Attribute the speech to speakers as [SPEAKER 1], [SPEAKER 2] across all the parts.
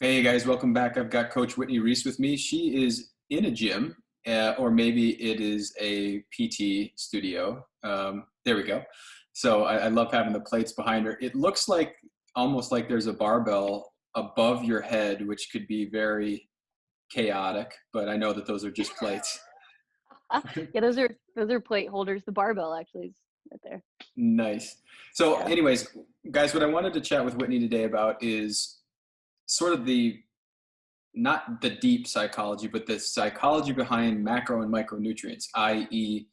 [SPEAKER 1] Hey guys, welcome back. I've got Coach Whitney Reese with me. She is in a gym, or maybe it is a PT studio. There we go. So I love having the plates behind her. It looks like almost like there's a barbell above your head, which could be very chaotic, but I know that those are just plates.
[SPEAKER 2] Yeah, those are plate holders. The barbell actually is right there.
[SPEAKER 1] Nice. So,
[SPEAKER 2] Yeah.
[SPEAKER 1] anyways, guys, what I wanted to chat with Whitney today about is sort of the not the deep psychology, but the psychology behind macro and micronutrients, i.e.,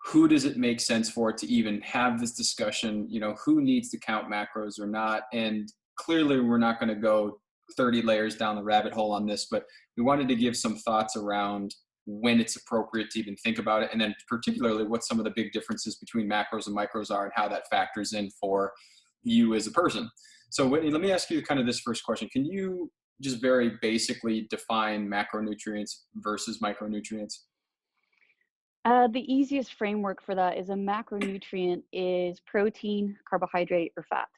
[SPEAKER 1] who does it make sense for to even have this discussion? Who needs to count macros or not? And clearly, we're not going to go 30 layers down the rabbit hole on this, but we wanted to give some thoughts around when it's appropriate to even think about it, and then particularly what some of the big differences between macros and micros are and how that factors in for you as a person. So, Whitney, let me ask you kind of this first question. Can you just very basically define macronutrients versus micronutrients?
[SPEAKER 2] The easiest framework for that is a macronutrient is protein, carbohydrate, or fat.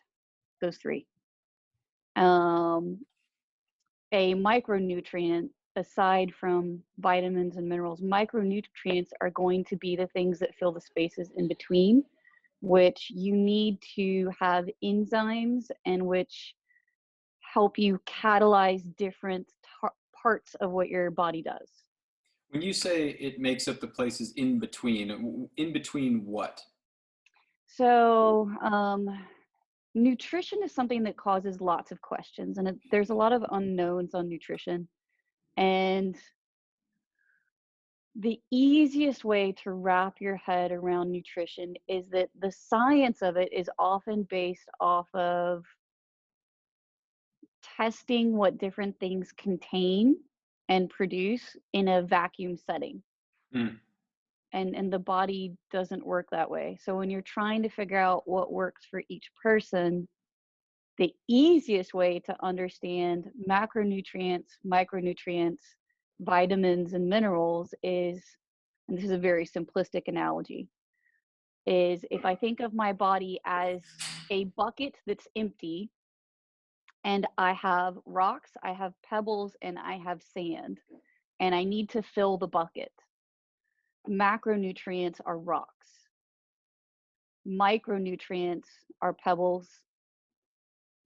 [SPEAKER 2] Those three. Um, a micronutrient, aside from vitamins and minerals, micronutrients are going to be the things that fill the spaces in between, which you need to have enzymes and which help you catalyze different parts of what your body does.
[SPEAKER 1] When you say it makes up the places in between what?
[SPEAKER 2] So, nutrition is something that causes lots of questions, and there's a lot of unknowns on nutrition. And the easiest way to wrap your head around nutrition is that the science of it is often based off of testing what different things contain and produce in a vacuum setting.
[SPEAKER 1] Mm.
[SPEAKER 2] And the body doesn't work that way. So when you're trying to figure out what works for each person, the easiest way to understand macronutrients, micronutrients, vitamins, and minerals is, and this is a very simplistic analogy, is if I think of my body as a bucket that's empty and I have rocks, I have pebbles, and I have sand, and I need to fill the bucket. Macronutrients are rocks. Micronutrients are pebbles.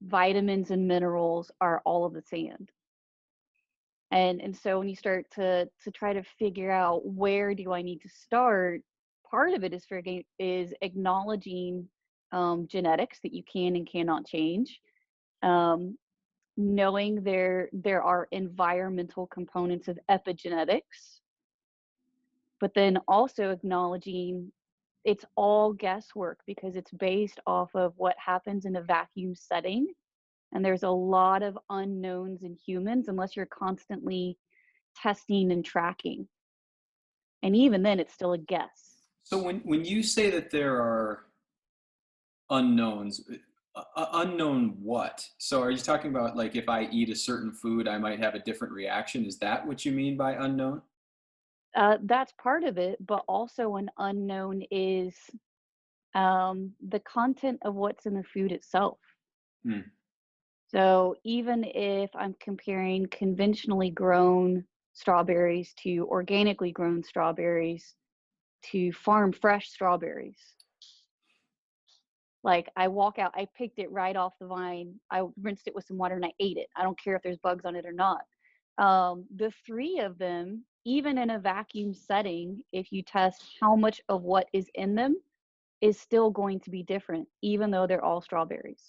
[SPEAKER 2] Vitamins and minerals are all of the sand. And so when you start to try to figure out where do I need to start, part of it is acknowledging genetics that you can and cannot change. Um, Knowing there are environmental components of epigenetics, but then also acknowledging it's all guesswork because it's based off of what happens in a vacuum setting. And there's a lot of unknowns in humans unless you're constantly testing and tracking. And even then, it's still a guess.
[SPEAKER 1] So when you say that there are unknowns, unknown what? So are you talking about like if I eat a certain food, I might have a different reaction? Is that what you mean by unknown?
[SPEAKER 2] That's part of it, but also an unknown is the content of what's in the food itself.
[SPEAKER 1] Hmm.
[SPEAKER 2] So even if I'm comparing conventionally grown strawberries to organically grown strawberries to farm fresh strawberries, like I walk out, I picked it right off the vine, I rinsed it with some water and I ate it. I don't care if there's bugs on it or not. The three of them, even in a vacuum setting, if you test how much of what is in them, is still going to be different, even though they're all strawberries.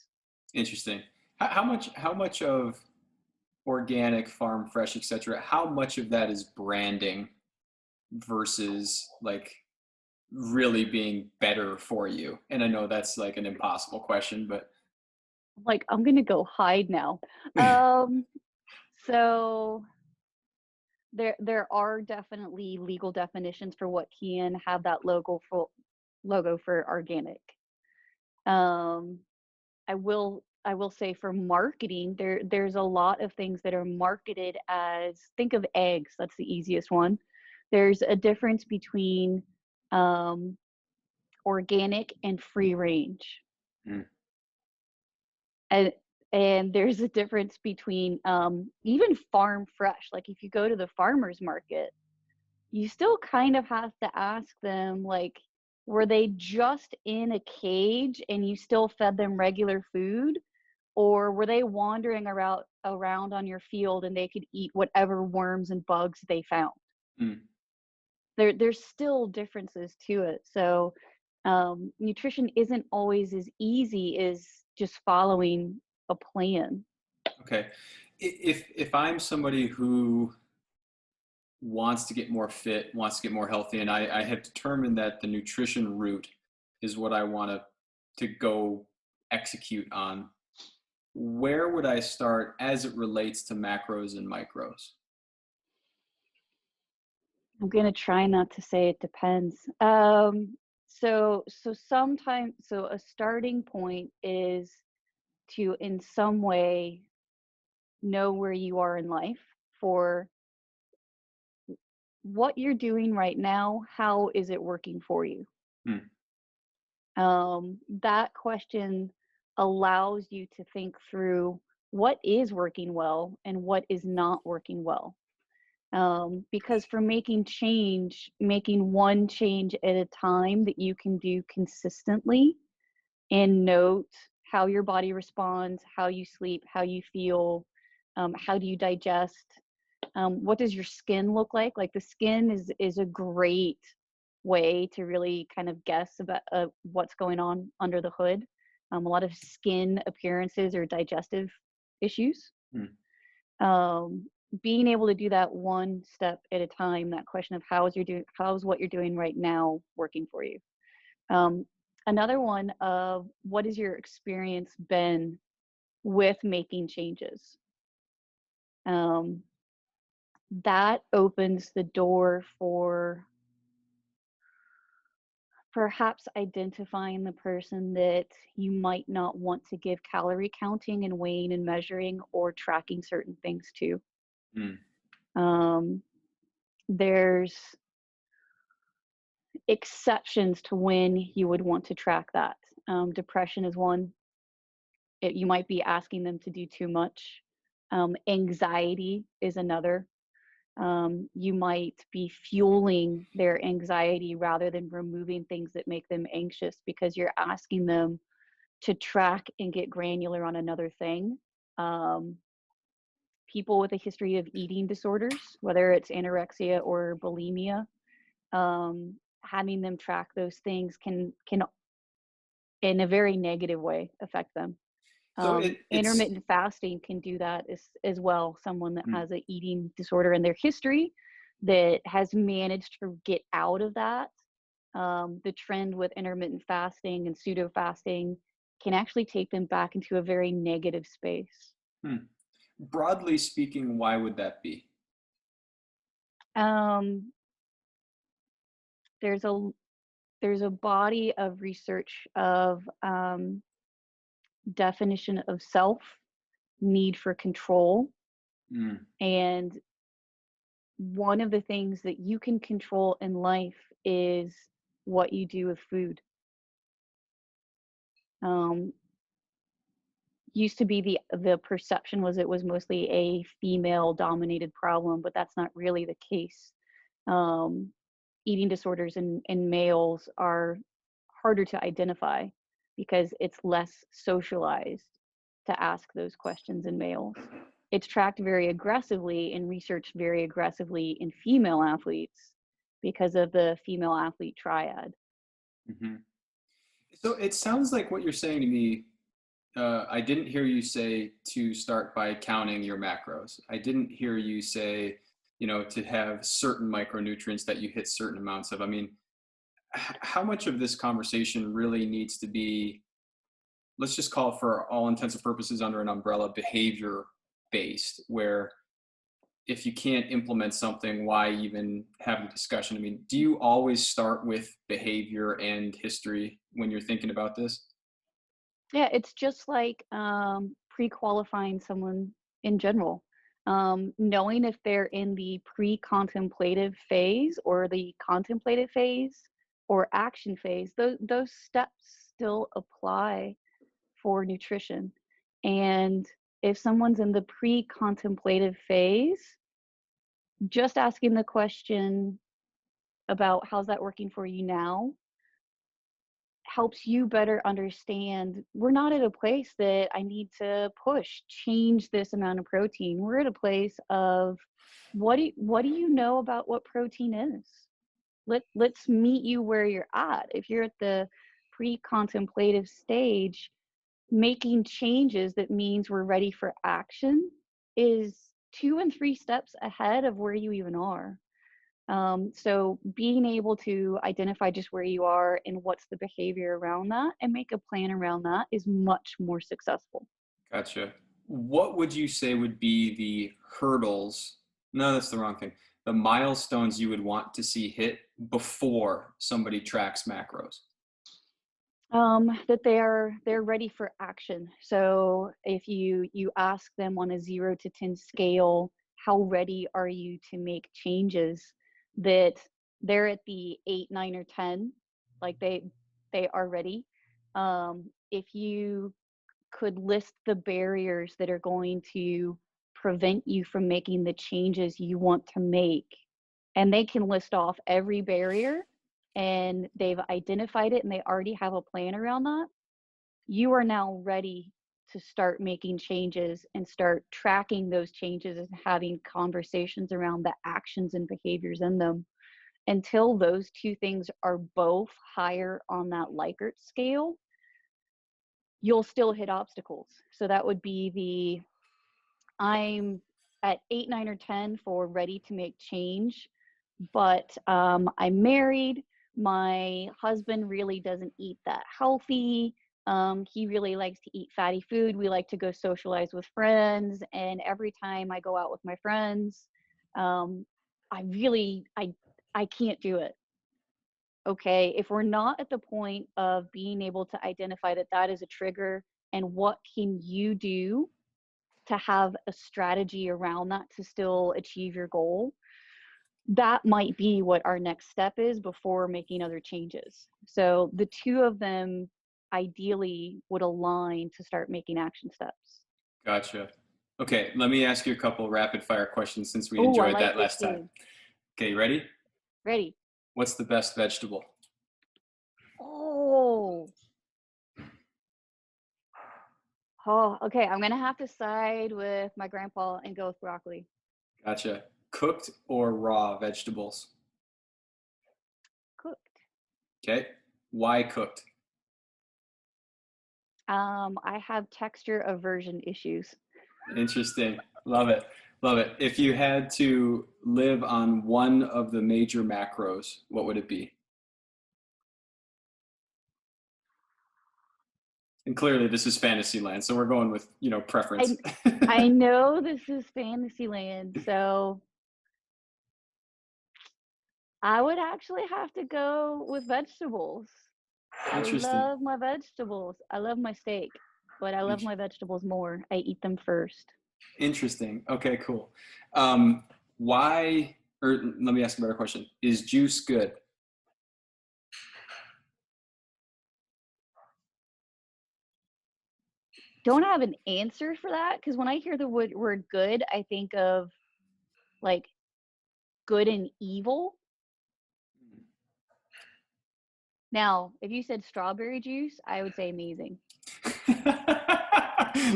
[SPEAKER 1] Interesting. How much of organic, farm fresh, etc., how much of that is branding versus like really being better for you? And I know that's like an impossible question, but
[SPEAKER 2] Like, I'm gonna go hide now. Um, so there are definitely legal definitions for what can have that logo for organic. Um, I will say for marketing, there's a lot of things that are marketed as, think of eggs, that's the easiest one. There's a difference between um, organic and free range.
[SPEAKER 1] mm,
[SPEAKER 2] And And there's a difference between even farm fresh. Like if you go to the farmer's market, you still kind of have to ask them, like, were they just in a cage and you still fed them regular food? Or were they wandering around on your field and they could eat whatever worms and bugs they found?
[SPEAKER 1] Mm.
[SPEAKER 2] There's still differences to it. So nutrition isn't always as easy as just following a plan.
[SPEAKER 1] Okay. If I'm somebody who wants to get more fit, wants to get more healthy, and I have determined that the nutrition route is what I want to go execute on, where would I start as it relates to macros and micros?
[SPEAKER 2] I'm gonna try not to say it depends. So a starting point is to in some way know where you are in life for what you're doing right now. How is it working for you?
[SPEAKER 1] Hmm.
[SPEAKER 2] That question allows you to think through what is working well and what is not working well. Because for making one change at a time that you can do consistently and note how your body responds, how you sleep, how you feel, how do you digest, what does your skin look like? Like the skin is a great way to really kind of guess about what's going on under the hood. A lot of skin appearances or digestive issues.
[SPEAKER 1] Hmm.
[SPEAKER 2] um, Being able to do that one step at a time, that question of how's what you're doing right now working for you. um, Another one of what has your experience been with making changes. um, that opens the door for perhaps identifying the person that you might not want to give calorie counting and weighing and measuring or tracking certain things to.
[SPEAKER 1] Hmm.
[SPEAKER 2] um, there's exceptions to when you would want to track that. Depression is one. You might be asking them to do too much. Anxiety is another. You might be fueling their anxiety rather than removing things that make them anxious because you're asking them to track and get granular on another thing. Um, People with a history of eating disorders, whether it's anorexia or bulimia, having them track those things can in a very negative way affect them.
[SPEAKER 1] So it's
[SPEAKER 2] Intermittent fasting can do that as well. Someone that
[SPEAKER 1] hmm.
[SPEAKER 2] has an eating disorder in their history that has managed to get out of that. The trend with intermittent fasting and pseudo fasting can actually take them back into a very negative space.
[SPEAKER 1] Hmm. Broadly speaking, why would that be?
[SPEAKER 2] Um, there's a there's a body of research of definition of self, need for control,
[SPEAKER 1] Hmm.
[SPEAKER 2] and one of the things that you can control in life is what you do with food. Um, Used to be the perception was it was mostly a female dominated problem, but that's not really the case. Um, Eating disorders in males are harder to identify because it's less socialized to ask those questions in males. It's tracked very aggressively and researched very aggressively in female athletes because of the female athlete triad.
[SPEAKER 1] Hmm. So it sounds like what you're saying to me. I didn't hear you say to start by counting your macros. I didn't hear you say, to have certain micronutrients that you hit certain amounts of. I mean, how much of this conversation really needs to be, let's just call it for all intents and purposes under an umbrella, behavior based, where if you can't implement something, why even have a discussion? I mean, do you always start with behavior and history when you're thinking about this?
[SPEAKER 2] Yeah, it's just like pre-qualifying someone in general. Knowing if they're in the pre-contemplative phase or the contemplative phase or action phase, those steps still apply for nutrition. And if someone's in the pre-contemplative phase, just asking the question about how's that working for you now helps you better understand we're not at a place that I need to change this amount of protein. We're at a place of what do you know about what protein is? Let's meet you where you're at. If you're at the pre-contemplative stage, making changes that means we're ready for action is 2 and 3 steps ahead of where you even are. So being able to identify just where you are and what's the behavior around that and make a plan around that is much more successful.
[SPEAKER 1] Gotcha. What would you say would be the hurdles? No, that's the wrong thing. The milestones you would want to see hit before somebody tracks macros.
[SPEAKER 2] That they're ready for action. So if you ask them on a 0 to 10 scale, how ready are you to make changes, that they're at the 8, 9, or 10, like they are ready. If you could list the barriers that are going to prevent you from making the changes you want to make, and they can list off every barrier and they've identified it and they already have a plan around that, you are now ready to start making changes and start tracking those changes and having conversations around the actions and behaviors in them. Until those two things are both higher on that Likert scale, you'll still hit obstacles. So that would be I'm at 8, 9, or 10 for ready to make change, but I'm married. My husband really doesn't eat that healthy. He really likes to eat fatty food. We like to go socialize with friends. And every time I go out with my friends, I can't do it. Okay, if we're not at the point of being able to identify that that is a trigger, and what can you do to have a strategy around that to still achieve your goal, that might be what our next step is before making other changes. So the two of them ideally would align to start making action steps.
[SPEAKER 1] Gotcha. Okay, let me ask you a couple rapid fire questions since we
[SPEAKER 2] Oh, I
[SPEAKER 1] enjoyed
[SPEAKER 2] like
[SPEAKER 1] that
[SPEAKER 2] this
[SPEAKER 1] last time.
[SPEAKER 2] game.
[SPEAKER 1] Okay, you ready?
[SPEAKER 2] Ready.
[SPEAKER 1] What's the best vegetable?
[SPEAKER 2] Oh, okay. I'm gonna have to side with my grandpa and go with broccoli.
[SPEAKER 1] Gotcha. Cooked or raw vegetables?
[SPEAKER 2] Cooked.
[SPEAKER 1] Okay. Why cooked?
[SPEAKER 2] I have texture aversion issues.
[SPEAKER 1] Interesting. Love it. Love it. If you had to live on one of the major macros, what would it be? And clearly this is fantasy land, so we're going with, preference.
[SPEAKER 2] I know this is fantasy land, so I would actually have to go with vegetables. I love my vegetables. I love my steak, but I love my vegetables more. I eat them first.
[SPEAKER 1] Interesting. Okay, cool. Why, or let me ask a better question. Is juice good?
[SPEAKER 2] Don't have an answer for that, because when I hear the word good, I think of like good and evil. Now, if you said strawberry juice, I would say amazing.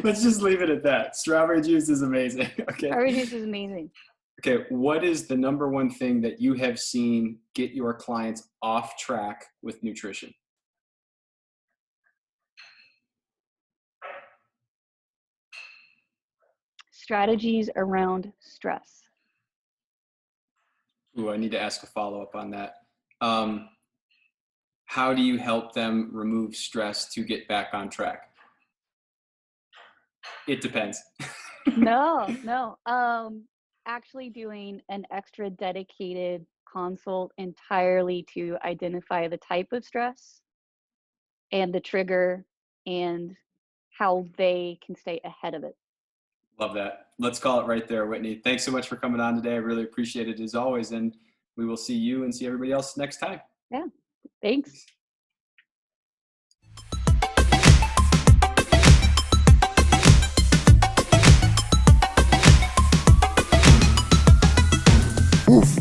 [SPEAKER 1] Let's just leave it at that. Strawberry juice is amazing. Okay.
[SPEAKER 2] Strawberry juice is amazing.
[SPEAKER 1] Okay, what is the number one thing that you have seen get your clients off track with nutrition?
[SPEAKER 2] Strategies around stress.
[SPEAKER 1] Ooh, I need to ask a follow-up on that. How do you help them remove stress to get back on track? It depends.
[SPEAKER 2] No. Actually doing an extra dedicated consult entirely to identify the type of stress and the trigger and how they can stay ahead of it.
[SPEAKER 1] Love that. Let's call it right there, Whitney. Thanks so much for coming on today. I really appreciate it as always. And we will see you and see everybody else next time.
[SPEAKER 2] Yeah, thanks.
[SPEAKER 3] Woof.